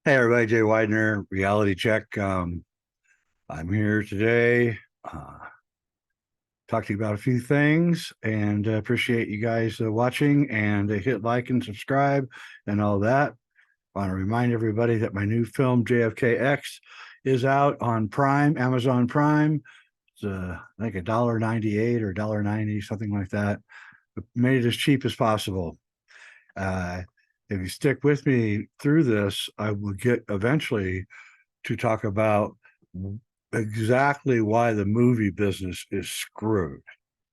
Hey everybody, Jay Weidner, Reality Check. I'm here today, talk to you about a few things, and appreciate you guys watching and hit like and subscribe and all that. I want to remind everybody that my new film JFKX is out on Prime, Amazon Prime. It's like $1.98 or $1.90, something like that. Made it as cheap as possible. Uh, if you stick with me through this, I will get eventually to talk about exactly why the movie business is screwed.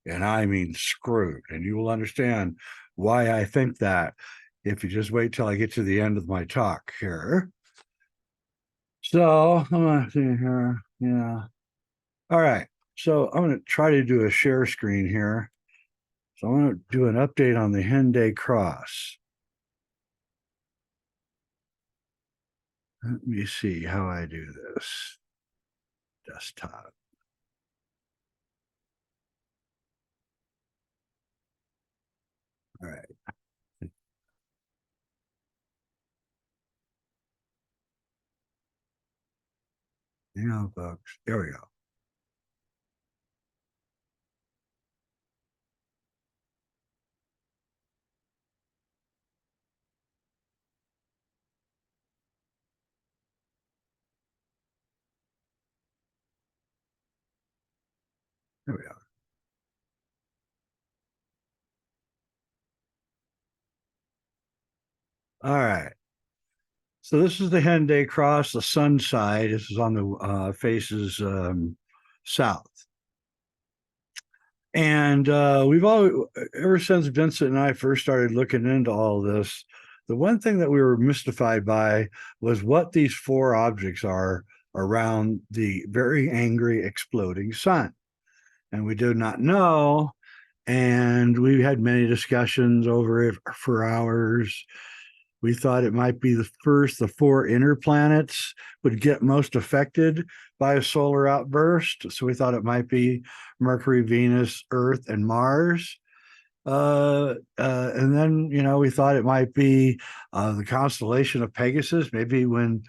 And I mean screwed. And you will understand why I think that if you just wait till I get to the end of my talk here. So I'm going to see here. Yeah. All right. So I'm going to try to do a share screen here. So I'm going to do an update on the Hendaye Cross. Let me see how I do this. Desktop. All right. Folks. There we go. There we go. All right. So this is the Henday Cross, the sun side. This is on the faces south. And we've all, ever since Vincent and I first started looking into all this, the one thing that we were mystified by was what these four objects are around the very angry exploding sun. And we did not know. And we had many discussions over it for hours. We thought it might be the four inner planets would get most affected by a solar outburst. So we thought it might be Mercury, Venus, Earth, and Mars. And then, we thought it might be the constellation of Pegasus. Maybe when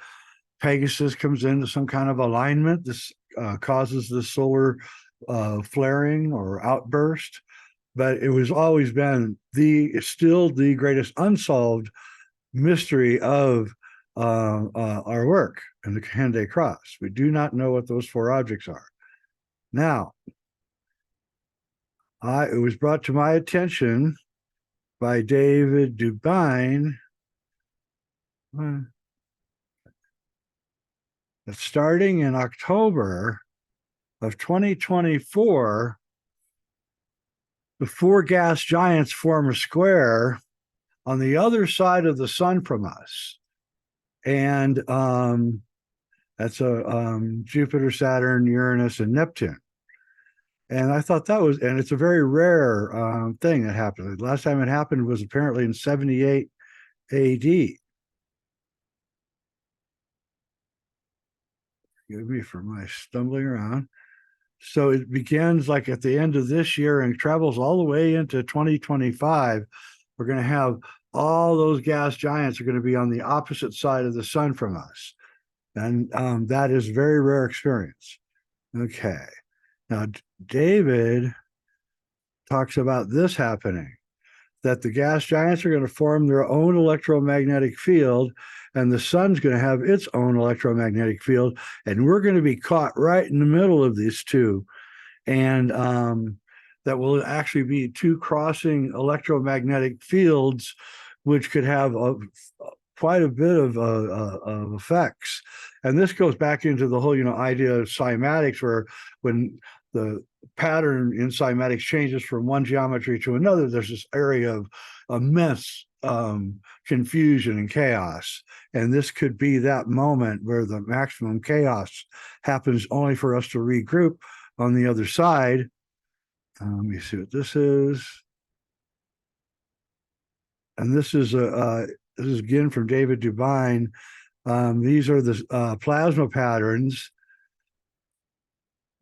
Pegasus comes into some kind of alignment, this causes the solar flaring or outburst. But it was always been still the greatest unsolved mystery of our work in the Henday Cross. We do not know what those four objects are. Now, it was brought to my attention by David Dubine that starting in October of 2024, the four gas giants form a square on the other side of the sun from us. And that's Jupiter, Saturn, Uranus, and Neptune. And I thought that was, and it's a very rare thing that happened. The last time it happened was apparently in 78 AD. Forgive me for my stumbling around. So it begins like at the end of this year and travels all the way into 2025. We're going to have all those gas giants are going to be on the opposite side of the sun from us. And that is very rare experience. Okay. Now, David talks about this happening, that the gas giants are going to form their own electromagnetic field, and the sun's going to have its own electromagnetic field, and we're going to be caught right in the middle of these two. And that will actually be two crossing electromagnetic fields, which could have quite a bit of effects. And this goes back into the whole, idea of cymatics, where when the pattern in cymatics changes from one geometry to another, there's this area of immense confusion and chaos. And this could be that moment where the maximum chaos happens only for us to regroup on the other side. Let me see what this is. And this is again from David Dubine. These are the plasma patterns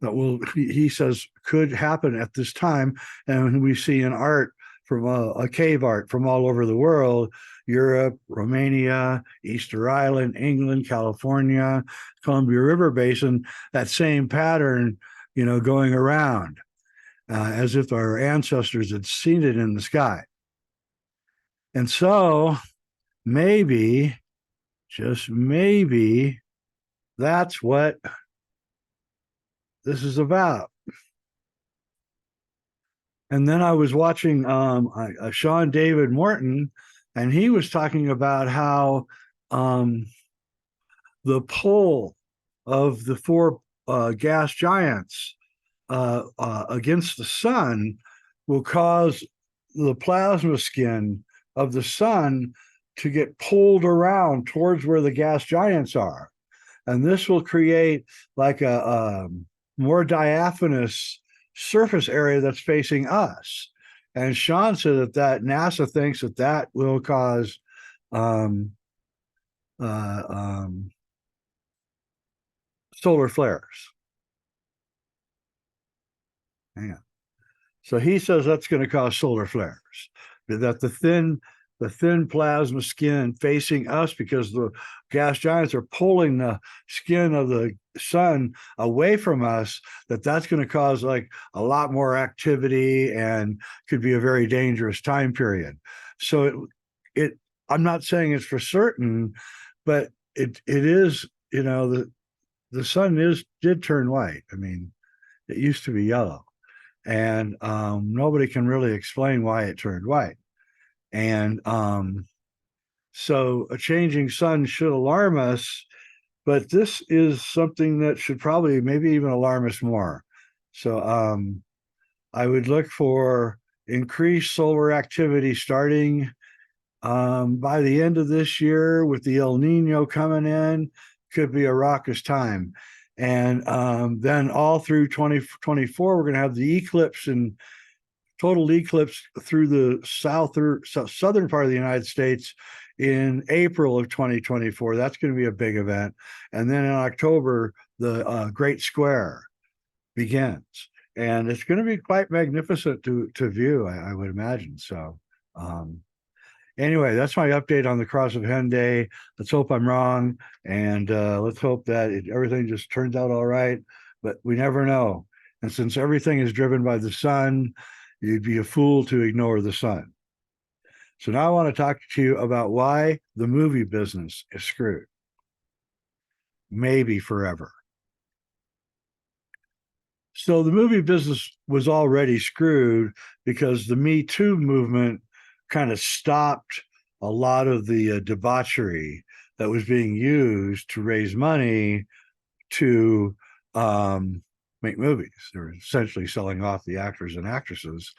that he says, could happen at this time. And we see in art from a cave art from all over the world, Europe, Romania, Easter Island, England, California, Columbia River Basin, that same pattern, going around, as if our ancestors had seen it in the sky. And so maybe, just maybe, that's what this is about. And then I was watching Sean David Morton, and he was talking about how the pull of the four gas giants against the sun will cause the plasma skin of the sun to get pulled around towards where the gas giants are. And this will create like a more diaphanous surface area that's facing us. And Sean said that NASA thinks that will cause solar flares. Hang on. So he says that's going to cause solar flares. That the thin plasma skin facing us, because the gas giants are pulling the skin of the sun away from us, that's going to cause like a lot more activity and could be a very dangerous time period. So I'm not saying it's for certain, but it is, the sun did turn white. I mean, it used to be yellow, and nobody can really explain why it turned white. And so a changing sun should alarm us, but this is something that should probably maybe even alarm us more. So I would look for increased solar activity starting by the end of this year, with the El Nino coming in. Could be a raucous time. And then all through 2024, we're going to have the eclipse and total eclipse through the southern part of the United States in April of 2024. That's going to be a big event. And then in October, the Great Square begins. And it's going to be quite magnificent to view, I would imagine. So anyway, that's my update on the Cross of Hendaye. Let's hope I'm wrong. And let's hope that everything just turns out all right. But we never know. And since everything is driven by the sun, you'd be a fool to ignore the sun. So now I want to talk to you about why the movie business is screwed. Maybe forever. So the movie business was already screwed because the Me Too movement kind of stopped a lot of the debauchery that was being used to raise money to make movies. They were essentially selling off the actors and actresses,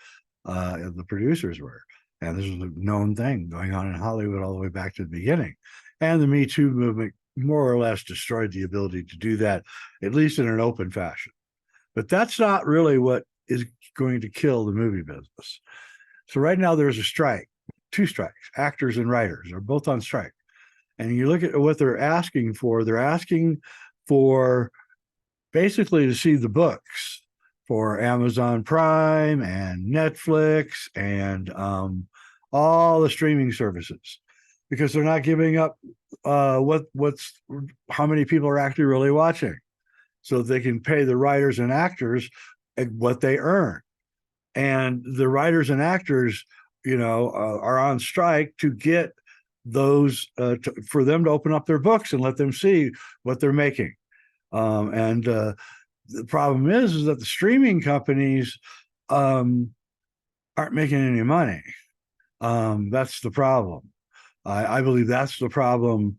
the producers were. And this was a known thing going on in Hollywood all the way back to the beginning. And the Me Too movement more or less destroyed the ability to do that, at least in an open fashion. But that's not really what is going to kill the movie business. So right now there's a strike, 2 strikes. Actors and writers are both on strike. And you look at what they're asking for basically to see the books for Amazon Prime and Netflix and all the streaming services, because they're not giving up how many people are actually really watching, so they can pay the writers and actors what they earn. And the writers and actors, are on strike to get those for them to open up their books and let them see what they're making. And the problem is that the streaming companies aren't making any money. That's the problem. I believe that's the problem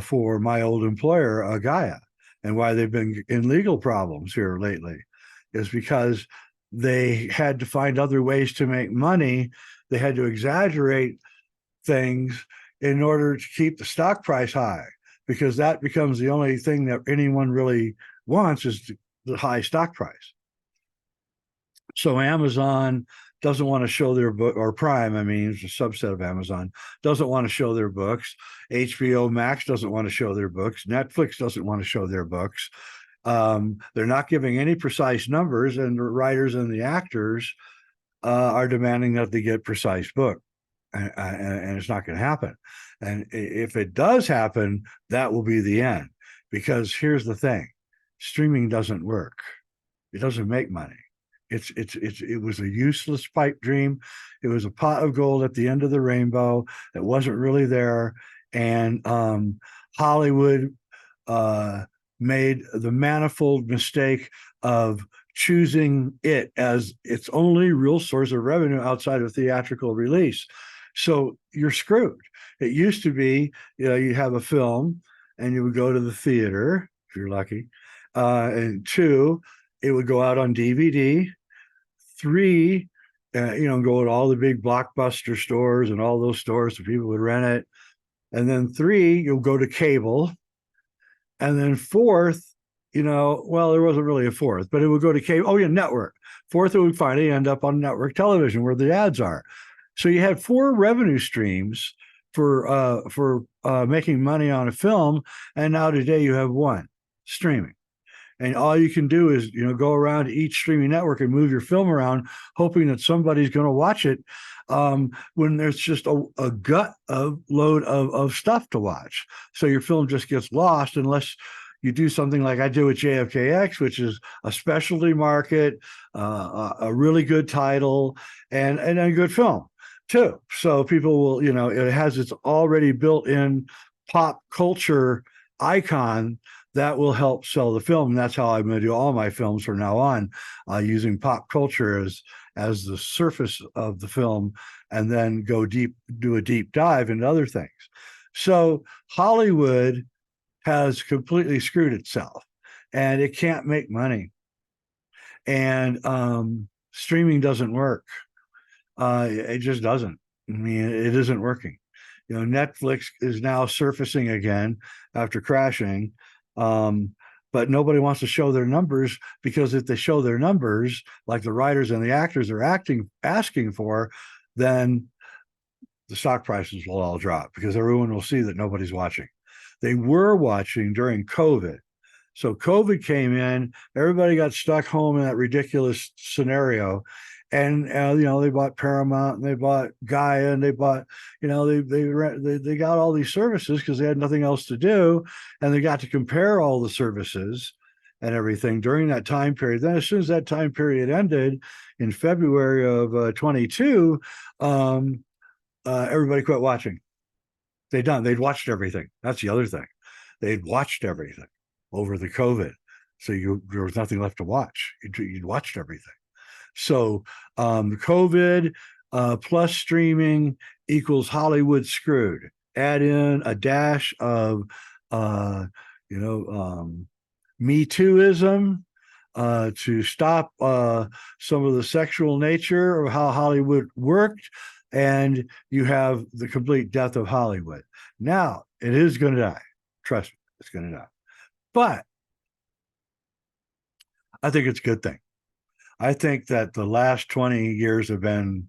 for my old employer, Gaia, and why they've been in legal problems here lately, is because they had to find other ways to make money. They had to exaggerate things in order to keep the stock price high, because that becomes the only thing that anyone really wants, is the high stock price. So Amazon doesn't want to show their book, or Prime, it's a subset of Amazon, doesn't want to show their books. HBO Max doesn't want to show their books. Netflix doesn't want to show their books. They're not giving any precise numbers, and the writers and the actors are demanding that they get precise book and it's not going to happen. And if it does happen, that will be the end. Because here's the thing: streaming doesn't work. It doesn't make money. It was a useless pipe dream. It was a pot of gold at the end of the rainbow that wasn't really there. And Hollywood made the manifold mistake of choosing it as its only real source of revenue outside of theatrical release. So you're screwed. It used to be, you have a film and you would go to the theater if you're lucky. And two, it would go out on DVD. Three, go to all the big blockbuster stores and all those stores so people would rent it. And then three, you'll go to cable. And then fourth, well, there wasn't really a fourth, but it would go to cable. Oh, yeah, network. Fourth, it would finally end up on network television where the ads are. So you had four revenue streams for making money on a film, and now today you have one: streaming. And all you can do is, go around to each streaming network and move your film around, hoping that somebody's going to watch it, when there's just a gut of load of stuff to watch. So your film just gets lost unless you do something like I did with JFKX, which is a specialty market, a really good title, and a good film too. So people will, it has its already built-in pop culture icon that will help sell the film. And that's how I'm going to do all my films from now on, using pop culture as the surface of the film, and then do a deep dive into other things. So Hollywood has completely screwed itself, and it can't make money. And streaming doesn't work. It just doesn't. I mean, it isn't working. Netflix is now surfacing again after crashing. But nobody wants to show their numbers, because if they show their numbers, like the writers and the actors are asking for, then the stock prices will all drop, because everyone will see that nobody's watching. They were watching during COVID. So COVID came in, everybody got stuck home in that ridiculous scenario. And they bought Paramount, and they bought Gaia, and they bought, they got all these services because they had nothing else to do, and they got to compare all the services and everything during that time period. Then, as soon as that time period ended in February of 22, everybody quit watching. They'd watched everything. That's the other thing. They'd watched everything over the COVID, so there was nothing left to watch. You'd watched everything. So COVID plus streaming equals Hollywood screwed. Add in a dash of Me Tooism to stop some of the sexual nature of how Hollywood worked, and you have the complete death of Hollywood. Now, it is going to die. Trust me, it's going to die. But I think it's a good thing. I think that the last 20 years have been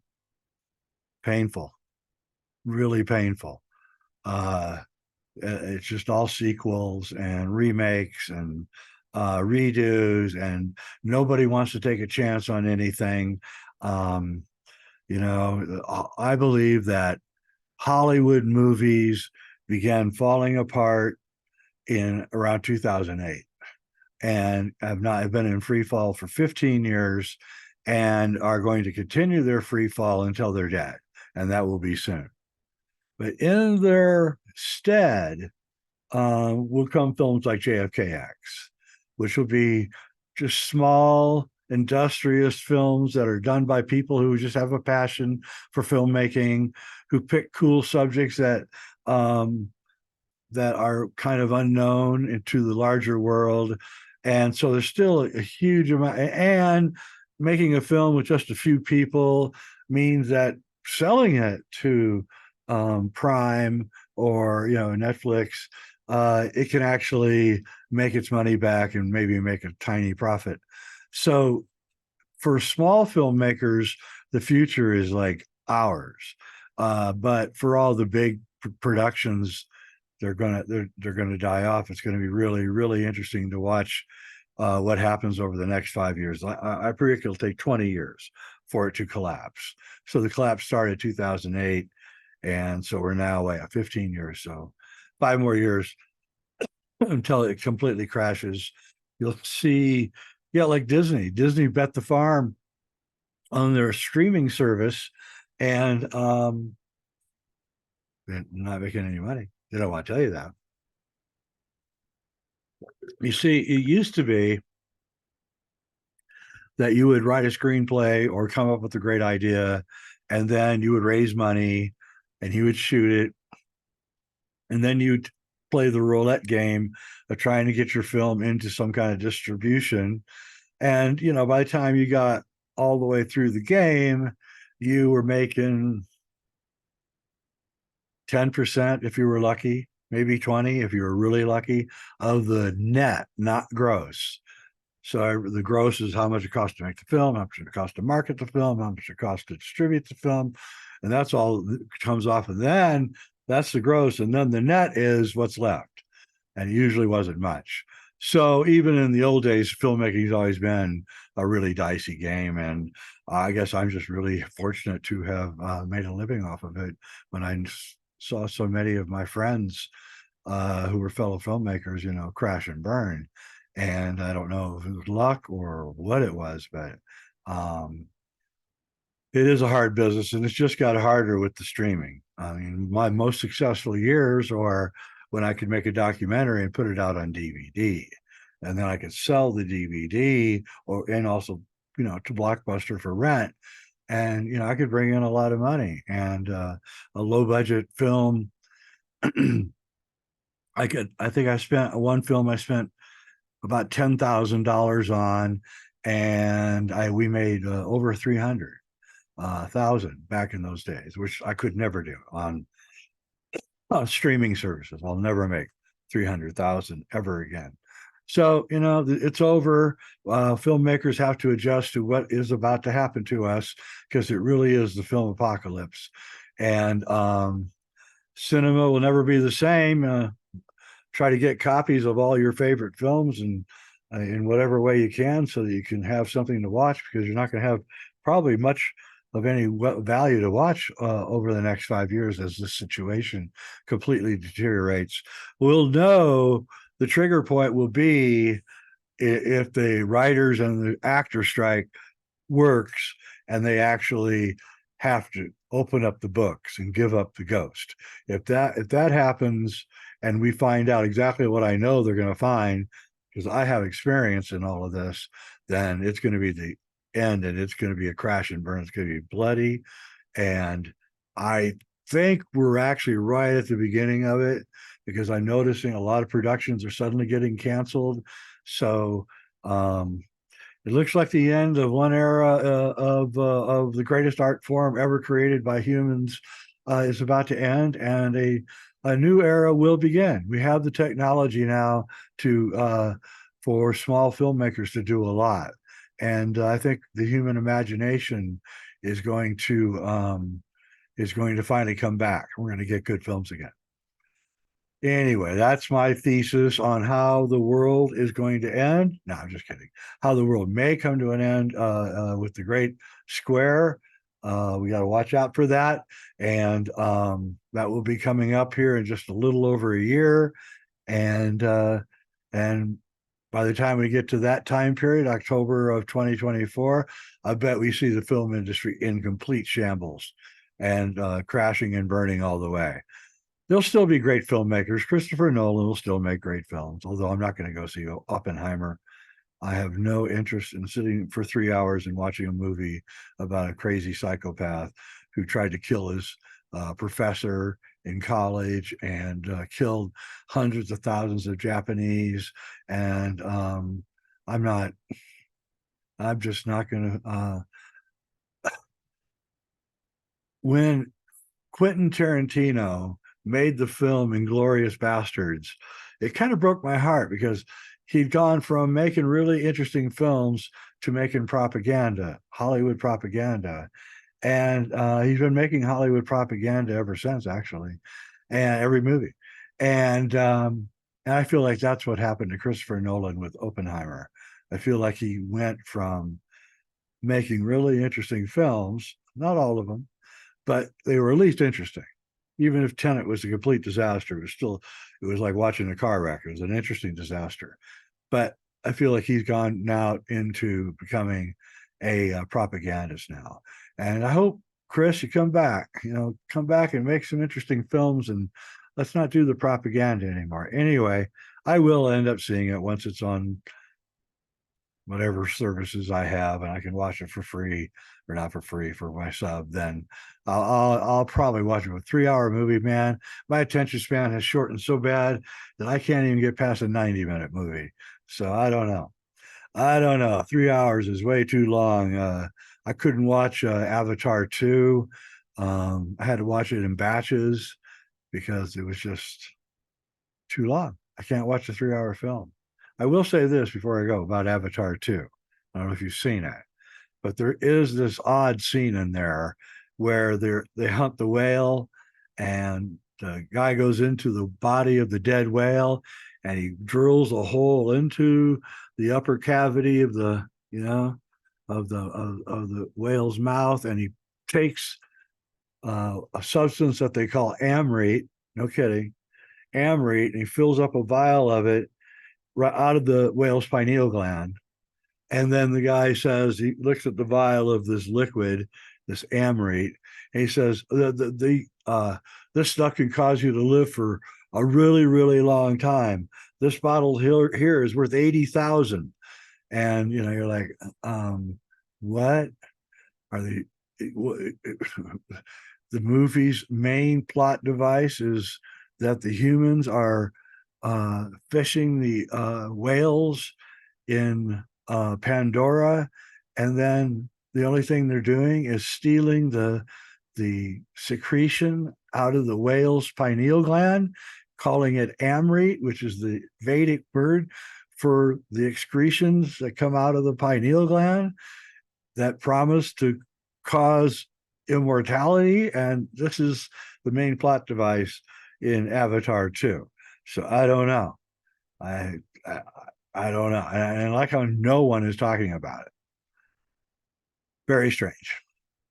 painful, really painful. It's just all sequels and remakes and redos, and nobody wants to take a chance on anything. I believe that Hollywood movies began falling apart in around 2008. And have been in free fall for 15 years, and are going to continue their free fall until they're dead, and that will be soon. But in their stead will come films like JFKX, which will be just small, industrious films that are done by people who just have a passion for filmmaking, who pick cool subjects that are kind of unknown into the larger world. And so there's still a huge amount, and making a film with just a few people means that selling it to Prime or Netflix, it can actually make its money back and maybe make a tiny profit. So for small filmmakers, the future is like ours. But for all the big productions, they're gonna die off. It's going to be really, really interesting to watch what happens over the next 5 years. I predict it'll take 20 years for it to collapse. So the collapse started in 2008. And so we're now at 15 years. So 5 more years until it completely crashes. You'll see, yeah, like Disney bet the farm on their streaming service, and they're not making any money. They don't want to tell you that. You see, it used to be that you would write a screenplay or come up with a great idea, and then you would raise money and you would shoot it, and then you'd play the roulette game of trying to get your film into some kind of distribution. And, by the time you got all the way through the game, you were making 10% if you were lucky, maybe 20 if you were really lucky, of the net, not gross. So the gross is how much it costs to make the film, how much it costs to market the film, how much it costs to distribute the film, and that's all that comes off. And then that's the gross, and then the net is what's left, and it usually wasn't much. So even in the old days, filmmaking's always been a really dicey game, and I guess I'm just really fortunate to have made a living off of it. When I saw so many of my friends who were fellow filmmakers, crash and burn. And I don't know if it was luck or what it was, but it is a hard business, and it's just got harder with the streaming. I mean, my most successful years are when I could make a documentary and put it out on DVD, and then I could sell the DVD and also, to Blockbuster for rent. And, I could bring in a lot of money, and a low budget film. I think I spent one film I spent about $10,000 on, and we made over 300,000 back in those days, which I could never do on streaming services. I'll never make 300,000 ever again. So, it's over. Filmmakers have to adjust to what is about to happen to us, because it really is the film apocalypse. And cinema will never be the same. Try to get copies of all your favorite films, and in whatever way you can, so that you can have something to watch, because you're not going to have probably much of any value to watch over the next 5 years as this situation completely deteriorates. We'll know the trigger point will be if the writers and the actor strike works, and they actually have to open up the books and give up the ghost. If that happens, and we find out exactly what I know they're going to find, because I have experience in all of this, then it's going to be the end, and it's going to be a crash and burn. It's going to be bloody. And I think we're actually right at the beginning of it, because I'm noticing a lot of productions are suddenly getting canceled. So it looks like the end of one era of the greatest art form ever created by humans is about to end, and a new era will begin. We have the technology now to for small filmmakers to do a lot, and I think the human imagination is going to finally come back. We're going to get good films again. Anyway, that's my thesis on how the world is going to end. No, I'm just kidding. How the world may come to an end with the Great Square. We got to watch out for that. And that will be coming up here in just a little over a year. And by the time we get to that time period, October of 2024, I bet we see the film industry in complete shambles and crashing and burning all the way. There'll still be great filmmakers. Christopher Nolan will still make great films, although I'm not going to go see Oppenheimer. I have no interest in sitting for 3 hours and watching a movie about a crazy psychopath who tried to kill his professor in college and killed hundreds of thousands of Japanese. And I'm just not going to. When Quentin Tarantino made the film Inglourious Bastards, it kind of broke my heart, because he'd gone from making really interesting films to making propaganda, Hollywood propaganda. And he's been making Hollywood propaganda ever since, actually, and every movie. And I feel like that's what happened to Christopher Nolan with Oppenheimer. I feel like he went from making really interesting films, not all of them, but they were at least interesting. Even if Tenet was a complete disaster, it was like watching a car wreck. It was an interesting disaster. But I feel like he's gone now into becoming a propagandist now. And I hope, Chris, you come back, come back and make some interesting films, and let's not do the propaganda anymore. Anyway, I will end up seeing it once it's on whatever services I have, and I can watch it for free or not for free for my sub. Then I'll probably watch it. A 3 hour movie, man. My attention span has shortened so bad that I can't even get past a 90-minute movie. So I don't know. I don't know. 3 hours is way too long. I couldn't watch Avatar 2. I had to watch it in batches because it was just too long. I can't watch a 3 hour film. I will say this before I go about Avatar 2. I don't know if you've seen it, but there is this odd scene in there where they hunt the whale, and the guy goes into the body of the dead whale and he drills a hole into the upper cavity of the of the whale's mouth, and he takes a substance that they call amrite, no kidding, amrite, and he fills up a vial of it right out of the whale's pineal gland. And then the guy says, he looks at the vial of this liquid, this amrite, and he says, this stuff can cause you to live for a really, really long time. This bottle here is worth 80,000. And, you're like, what are they? The movie's main plot device is that the humans are fishing the whales in Pandora, and then the only thing they're doing is stealing the secretion out of the whale's pineal gland, calling it amrite, which is the Vedic word for the excretions that come out of the pineal gland that promise to cause immortality. And this is the main plot device in Avatar 2. So I don't know. I, I I don't know. And I like how no one is talking about it. Very strange.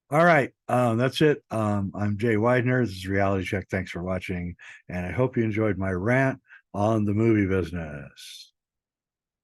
All right. That's it. I'm Jay Weidner. This is Reality Check. Thanks for watching. And I hope you enjoyed my rant on the movie business.